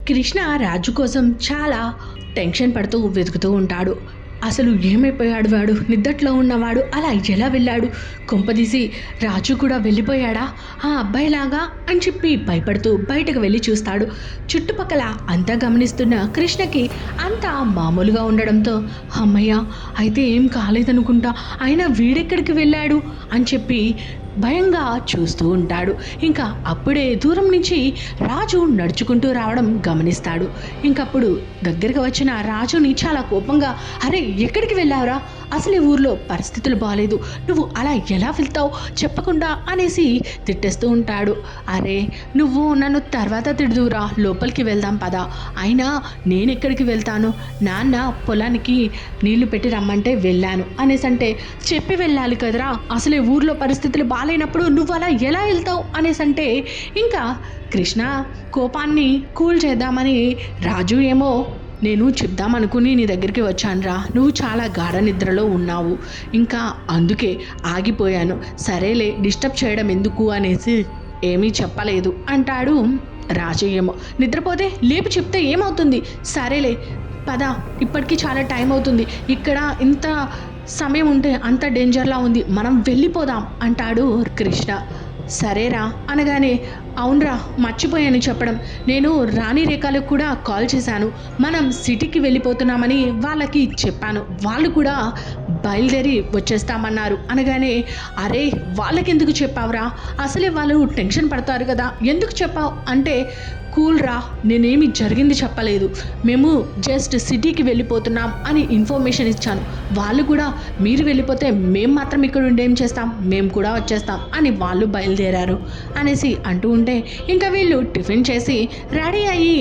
కృష్ణ రాజు కోసం చాలా టెన్షన్ పడుతూ వెతుకుతూ ఉంటాడు. అసలు ఏమైపోయాడు వాడు? నిద్దట్లో ఉన్నవాడు అలా ఎలా వెళ్ళాడు? కొంపదీసి రాజు కూడా వెళ్ళిపోయాడా ఆ అబ్బాయిలాగా అని చెప్పి భయపడుతూ బయటకు వెళ్ళి చూస్తాడు. చుట్టుపక్కల అంతా గమనిస్తున్న కృష్ణకి అంతా మామూలుగా ఉండడంతో అమ్మయ్య అయితే ఏం కాలేదనుకుంటా, అయినా వీడెక్కడికి వెళ్ళాడు అని చెప్పి భయంగా చూస్తూ ఉంటాడు. ఇంకా అప్పుడే దూరం నుంచి రాజు నడుచుకుంటూ రావడం గమనిస్తాడు. ఇంకప్పుడు దగ్గరికి వచ్చిన రాజుని చాలా కోపంగా, అరే ఎక్కడికి వెళ్ళావురా? అసలు ఈ ఊర్లో పరిస్థితులు బాగాలేదు, నువ్వు అలా ఎలా వెళ్తావు చెప్పకుండా అనేసి తిట్టేస్తూ ఉంటాడు. అరే నువ్వు నన్ను తర్వాత తిడుదువురా, లోపలికి వెళ్దాం పదా. అయినా నేను ఎక్కడికి వెళ్తాను, నాన్న పొలానికి నీళ్లు పెట్టి రమ్మంటే వెళ్ళాను అనేసి అంటే, చెప్పి వెళ్ళాలి కదరా, అసలు ఈ ఊర్లో పరిస్థితులు బాగాలేనప్పుడు నువ్వు అలా ఎలా వెళ్తావు అనేసి అంటే, ఇంకా కృష్ణ కోపాన్ని కూల్ చేద్దామని రాజు ఏమో, నేను చెప్దామనుకుని నీ దగ్గరికి వచ్చానురా, నువ్వు చాలా గాఢ నిద్రలో ఉన్నావు, ఇంకా అందుకే ఆగిపోయాను, సరేలే డిస్టర్బ్ చేయడం ఎందుకు అనేసి ఏమీ చెప్పలేదు అంటాడు. రాజు ఏమో, నిద్రపోతే లేపి చెప్తే ఏమవుతుంది, సరేలే పద, ఇప్పటికీ చాలా టైం అవుతుంది, ఇక్కడ ఇంత సమయం ఉంటే అంత డేంజర్లా ఉంది, మనం వెళ్ళిపోదాం అంటాడు కృష్ణ. సరేరా అనగానే, అవునరా మర్చిపోయాను చెప్పడం, నేను రాణి రేఖలకు కూడా కాల్ చేశాను, మనం సిటీకి వెళ్ళిపోతున్నామని వాళ్ళకి చెప్పాను, వాళ్ళు కూడా బయలుదేరి వచ్చేస్తామన్నారు అనగానే, అరే వాళ్ళకి ఎందుకు చెప్పావురా, అసలే వాళ్ళు టెన్షన్ పడతారు కదా, ఎందుకు చెప్పావు అంటే, కూల్ రా, నేనేమి జరిగింది చెప్పలేదు, మేము జస్ట్ సిటీకి వెళ్ళిపోతున్నాం అని ఇన్ఫర్మేషన్ ఇచ్చాను, వాళ్ళు కూడా మీరు వెళ్ళిపోతే మేము మాత్రం ఇక్కడ ఉండి ఏం చేస్తాం, మేము కూడా వచ్చేస్తాం అని వాళ్ళు బయలుదేరారు అనేసి అంటూ ఉంటే, ఇంకా వీళ్ళు టిఫిన్ చేసి రెడీ అయ్యి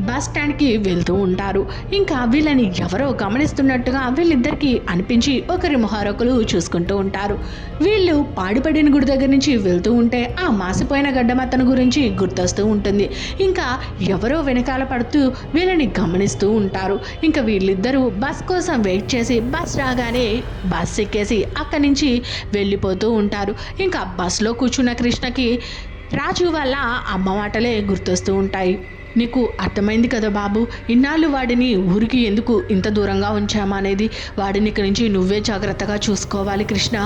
బస్ స్టాండ్కి వెళ్తూ ఉంటారు. ఇంకా వీళ్ళని ఎవరో గమనిస్తున్నట్టుగా వీళ్ళిద్దరికీ అనిపించి ఒకరి మొహరొకరు చూసుకుంటూ ఉంటారు. వీళ్ళు పాడిపడిన గుడి దగ్గర నుంచి వెళ్తూ ఉంటే ఆ మాసిపోయిన గడ్డమత్తను గురించి గుర్తొస్తూ ఉంటుంది. ఇంకా ఎవరో వెనకాల పడుతూ వీళ్ళని గమనిస్తూ ఉంటారు. ఇంకా వీళ్ళిద్దరూ బస్ కోసం వెయిట్ చేసి బస్ రాగానే బస్ ఎక్కేసి అక్కడి నుంచి వెళ్ళిపోతూ ఉంటారు. ఇంకా బస్లో కూర్చున్న కృష్ణకి రాజు వాళ్ళ అమ్మ మాటలే గుర్తొస్తూ ఉంటాయి. నీకు అర్థమైంది కదా బాబు, ఇన్నాళ్ళు వాడిని ఊరికి ఎందుకు ఇంత దూరంగా ఉంచామా అనేది, వాడిని ఇక్కడి నుంచి నువ్వే జాగ్రత్తగా చూసుకోవాలి కృష్ణ,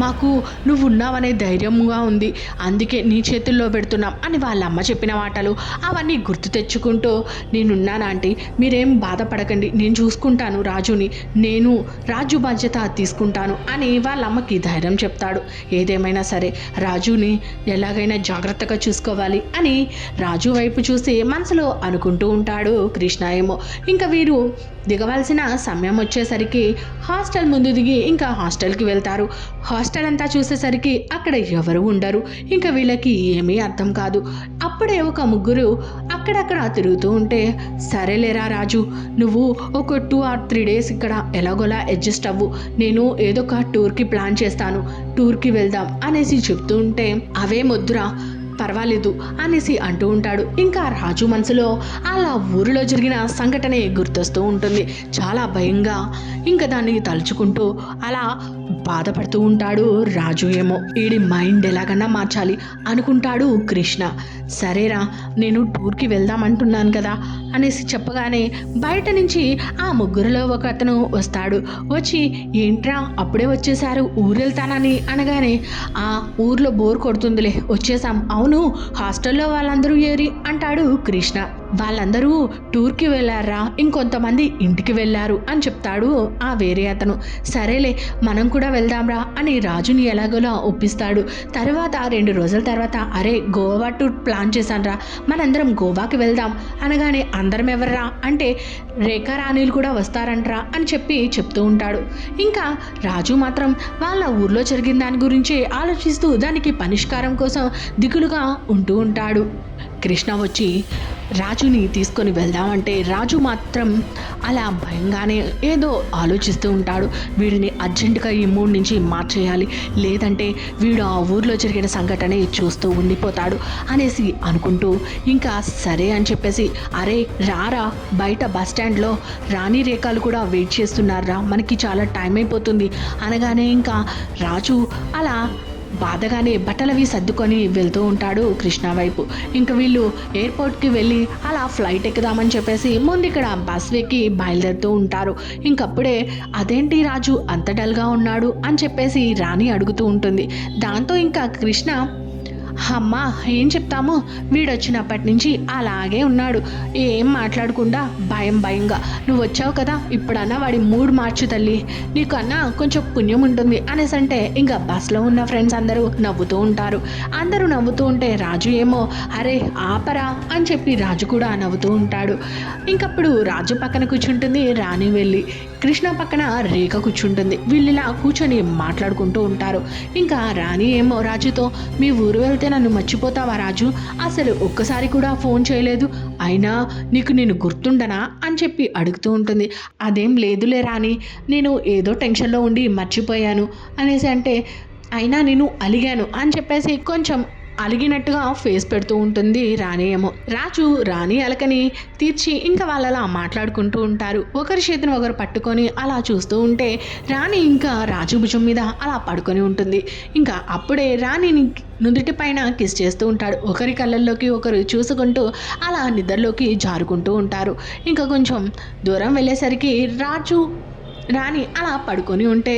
మాకు నువ్వు ఉన్నావనే ధైర్యంగా ఉంది, అందుకే నీ చేతుల్లో పెడుతున్నాం అని వాళ్ళ అమ్మ చెప్పిన మాటలు అవన్నీ గుర్తు తెచ్చుకుంటూ, నేనున్నాను ఆంటీ, మీరేం బాధపడకండి, నేను చూసుకుంటాను రాజుని, నేను రాజు బాధ్యత తీసుకుంటాను అని వాళ్ళ అమ్మకి ధైర్యం చెప్తాడు. ఏదేమైనా సరే రాజుని ఎలాగైనా జాగ్రత్తగా చూసుకోవాలి అని రాజు వైపు చూసి మనసు అనుకుంటూ ఉంటాడు కృష్ణ ఏమో. ఇంకా వీరు దిగవలసిన సమయం వచ్చేసరికి హాస్టల్ ముందు దిగి ఇంకా హాస్టల్కి వెళ్తారు. హాస్టల్ అంతా చూసేసరికి అక్కడ ఎవరు ఉండరు. ఇంకా వీళ్ళకి ఏమీ అర్థం కాదు. అప్పుడే ఒక ముగ్గురు అక్కడక్కడ తిరుగుతూ ఉంటే, సరేలేరా రాజు, నువ్వు ఒక 2 or 3 days ఇక్కడ ఎలాగోలా అడ్జస్ట్ అవ్వు, నేను ఏదో ఒక టూర్కి ప్లాన్ చేస్తాను, టూర్కి వెళ్దాం అనేసి చెప్తూ ఉంటే, అవే మొద్దురా పర్వాలేదు అనేసి అంటూ ఉంటాడు. ఇంకా రాజు మనసులో అలా ఊరిలో జరిగిన సంఘటనే గుర్తొస్తూ ఉంటుంది. చాలా భయంగా ఇంకా దాన్ని తలుచుకుంటూ అలా బాధపడుతూ ఉంటాడు రాజు ఏమో. ఈడి మైండ్ ఎలాగన్నా మార్చాలి అనుకుంటాడు కృష్ణ. సరేరా, నేను టూర్కి వెళ్దామంటున్నాను కదా అనేసి చెప్పగానే బయట నుంచి ఆ ముగ్గురులో ఒక అతను వస్తాడు. వచ్చి, ఏంట్రా అప్పుడే వచ్చేసారు, ఊరు వెళ్తానని అనగానే, ఆ ఊర్లో బోర్ కొడుతుందిలే వచ్చేసాం. అవును, హాస్టల్లో వాళ్ళందరూ ఏరి అంటాడు కృష్ణ. వాళ్ళందరూ టూర్కి వెళ్ళారా, ఇంకొంతమంది ఇంటికి వెళ్ళారు అని చెప్తాడు ఆ వేరే అతను. సరేలే మనం కూడా వెళ్దాంరా అని రాజుని ఎలాగోలా ఒప్పిస్తాడు. తర్వాత 2 రోజుల తర్వాత, అరే గోవా టూర్ ప్లాన్ చేశానురా, మనందరం గోవాకి వెళ్దాం అనగానే, అందరం ఎవర్రా అంటే, రేఖా రాణీలు కూడా వస్తారంట్రా అని చెప్పి చెప్తూ ఉంటాడు. ఇంకా రాజు మాత్రం వాళ్ళ ఊర్లో జరిగిన దాని గురించి ఆలోచిస్తూ దానికి పరిష్కారం కోసం దిగులుగా ఉంటూ ఉంటాడు. కృష్ణ వచ్చి రాజుని తీసుకొని వెళ్దామంటే రాజు మాత్రం అలా భయంగానే ఏదో ఆలోచిస్తూ ఉంటాడు. వీడిని అర్జెంటుగా ఈ మూడ్ నుంచి మార్చేయాలి, లేదంటే వీడు ఆ ఊర్లో జరిగిన సంఘటనే చూస్తూ ఉండిపోతాడు అనేసి అనుకుంటూ, ఇంకా సరే అని చెప్పేసి, అరే రారా, బయట బస్ స్టాండ్లో రాణి రేఖలు కూడా వెయిట్ చేస్తున్నారా, మనకి చాలా టైం అయిపోతుంది అనగానే, ఇంకా రాజు అలా బాధగానే బట్టలవి సర్దుకొని వెళ్తూ ఉంటాడు కృష్ణ వైపు. ఇంకా వీళ్ళు ఎయిర్పోర్ట్కి వెళ్ళి అలా ఫ్లైట్ ఎక్కుదామని చెప్పేసి ముందు ఇక్కడ బస్ ఎక్కి బయలుదేరుతూ ఉంటారు. ఇంకప్పుడే అదేంటి రాజు అంత డల్గా ఉన్నాడు అని చెప్పేసి రాణి అడుగుతూ ఉంటుంది. దాంతో ఇంకా కృష్ణ, అమ్మా ఏం చెప్తాము, వీడొచ్చినప్పటి నుంచి అలాగే ఉన్నాడు, ఏం మాట్లాడకుండా భయంగా. నువ్వు వచ్చావు కదా, ఇప్పుడన్నా వాడి మూడ్ మార్చు తల్లి, నీకన్నా కొంచెం పుణ్యం ఉంటుంది అనేసి అంటే ఇంకా బస్లో ఉన్న ఫ్రెండ్స్ అందరూ నవ్వుతూ ఉంటారు. అందరూ నవ్వుతూ ఉంటే రాజు ఏమో అరే ఆపరా అని చెప్పి రాజు కూడా నవ్వుతూ ఉంటాడు. ఇంకప్పుడు రాజు పక్కన కూర్చుంటుంది రాణి, వెళ్ళి కృష్ణ పక్కన రేఖ కూర్చుంటుంది. వీళ్ళిలా కూర్చొని మాట్లాడుకుంటూ ఉంటారు. ఇంకా రాణి ఏమో రాజుతో, మీ ఊరు వెళ్తే నన్ను మర్చిపోతావా రాజు, అసలు ఒక్కసారి కూడా ఫోన్ చేయలేదు, అయినా నీకు నేను గుర్తుండనా అని చెప్పి అడుగుతూ ఉంటుంది. అదేం లేదులే రాణి, నేను ఏదో టెన్షన్లో ఉండి మర్చిపోయాను అనేసి అంటే, అయినా నేను అలిగాను అని చెప్పేసి కొంచెం అలిగినట్టుగా ఫేస్ పెడుతూ ఉంటుంది రాణి ఏమో. రాజు రాణి అలకని తీర్చి ఇంకా వాళ్ళలా మాట్లాడుకుంటూ ఉంటారు. ఒకరి చేతిని ఒకరు పట్టుకొని అలా చూస్తూ ఉంటే రాణి ఇంకా రాజు భుజం మీద అలా పడుకొని ఉంటుంది. ఇంకా అప్పుడే రాణిని నుదుటి పైన కిస్ చేస్తూ ఉంటాడు. ఒకరి కళ్ళల్లోకి ఒకరు చూసుకుంటూ అలా నిద్రలోకి జారుకుంటూ ఉంటారు. ఇంకా కొంచెం దూరం వెళ్ళేసరికి రాణి అలా పడుకొని ఉంటే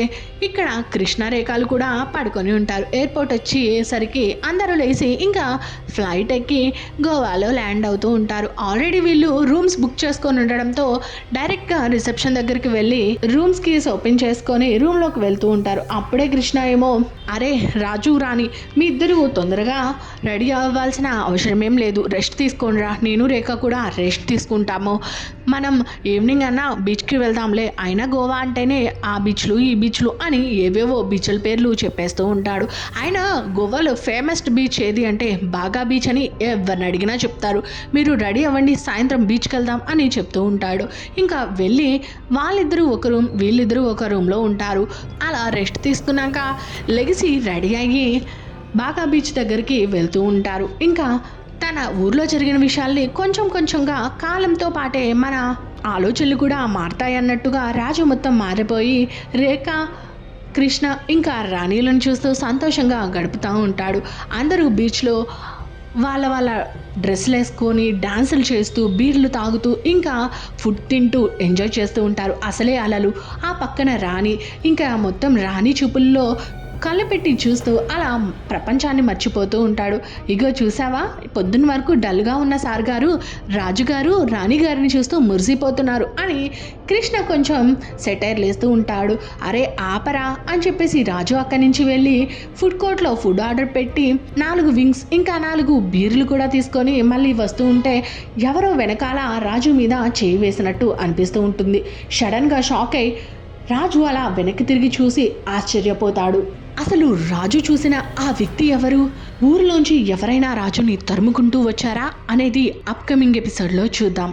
ఇక్కడ కృష్ణరేఖలు కూడా పడుకొని ఉంటారు. ఎయిర్పోర్ట్ వచ్చేసరికి అందరూ లేచి ఇంకా ఫ్లైట్ ఎక్కి గోవాలో ల్యాండ్ అవుతూ ఉంటారు. ఆల్రెడీ వీళ్ళు రూమ్స్ బుక్ చేసుకొని ఉండడంతో డైరెక్ట్గా రిసెప్షన్ దగ్గరికి వెళ్ళి రూమ్స్ కీస్ ఓపెన్ చేసుకొని రూమ్లోకి వెళ్తూ ఉంటారు. అప్పుడే కృష్ణ ఏమో, అరే రాజు రాణి, మీ ఇద్దరు తొందరగా రెడీ అవ్వాల్సిన అవసరం ఏం లేదు, రెస్ట్ తీసుకోండిరా, నేను రేఖ కూడా రెస్ట్ తీసుకుంటాము, మనం ఈవినింగ్ అన్నా బీచ్కి వెళ్దాంలే, అయినా గోవా అంటేనే ఆ బీచ్లు ఈ బీచ్లు అని ఏవేవో బీచ్ల పేర్లు చెప్పేస్తూ ఉంటాడు. ఆయన గోవాలో ఫేమస్ బీచ్ ఏది అంటే బాగా బీచ్ అని ఎవరిని అడిగినా చెప్తారు. మీరు రెడీ అవ్వండి, సాయంత్రం బీచ్కి వెళ్దాం అని చెప్తూ ఉంటాడు. ఇంకా వెళ్ళి వాళ్ళిద్దరూ ఒక రూమ్, వీళ్ళిద్దరూ ఒక రూమ్లో ఉంటారు. అలా రెస్ట్ తీసుకున్నాక లెగిసి రెడీ అయ్యి బాగా బీచ్ దగ్గరికి వెళ్తూ ఉంటారు. ఇంకా తన ఊర్లో జరిగిన విషయాల్ని కొంచెంగా కాలంతో పాటే మన ఆలోచనలు కూడా మారతాయన్నట్టుగా రాజు మొత్తం మారిపోయి రేఖ, కృష్ణ ఇంకా రాణీలను చూస్తూ సంతోషంగా గడుపుతూ ఉంటాడు. అందరూ బీచ్లో వాళ్ళ డ్రెస్సులు వేసుకొని డాన్సులు చేస్తూ బీర్లు తాగుతూ ఇంకా ఫుడ్ తింటూ ఎంజాయ్ చేస్తూ ఉంటారు. అసలే అలలు. ఆ పక్కన రాణి ఇంకా మొత్తం రాణి చూపుల్లో కళ్ళు పెట్టి చూస్తూ అలా ప్రపంచాన్ని మర్చిపోతూ ఉంటాడు. ఇగో చూసావా, పొద్దున్న వరకు డల్గా ఉన్న సార్ గారు రాజుగారు రాణి గారిని చూస్తూ మురిసిపోతున్నారు అని కృష్ణ కొంచెం సెటైర్ లేస్తూ ఉంటాడు. అరే ఆపరా అని చెప్పేసి రాజు అక్కడి నుంచి వెళ్ళి ఫుడ్ కోర్ట్లో ఫుడ్ ఆర్డర్ పెట్టి 4 వింగ్స్ ఇంకా 4 బీర్లు కూడా తీసుకొని మళ్ళీ వస్తూ ఉంటే ఎవరో వెనకాల రాజు మీద చేయి వేసినట్టు అనిపిస్తూ ఉంటుంది. సడన్గా షాక్ అయి రాజు అలా వెనక్కి తిరిగి చూసి ఆశ్చర్యపోతాడు. అసలు రాజు చూసిన ఆ వ్యక్తి ఎవరు? ఊరిలోంచి ఎవరైనా రాజుని తరుముకుంటూ వచ్చారా అనేది అప్కమింగ్ ఎపిసోడ్లో చూద్దాం.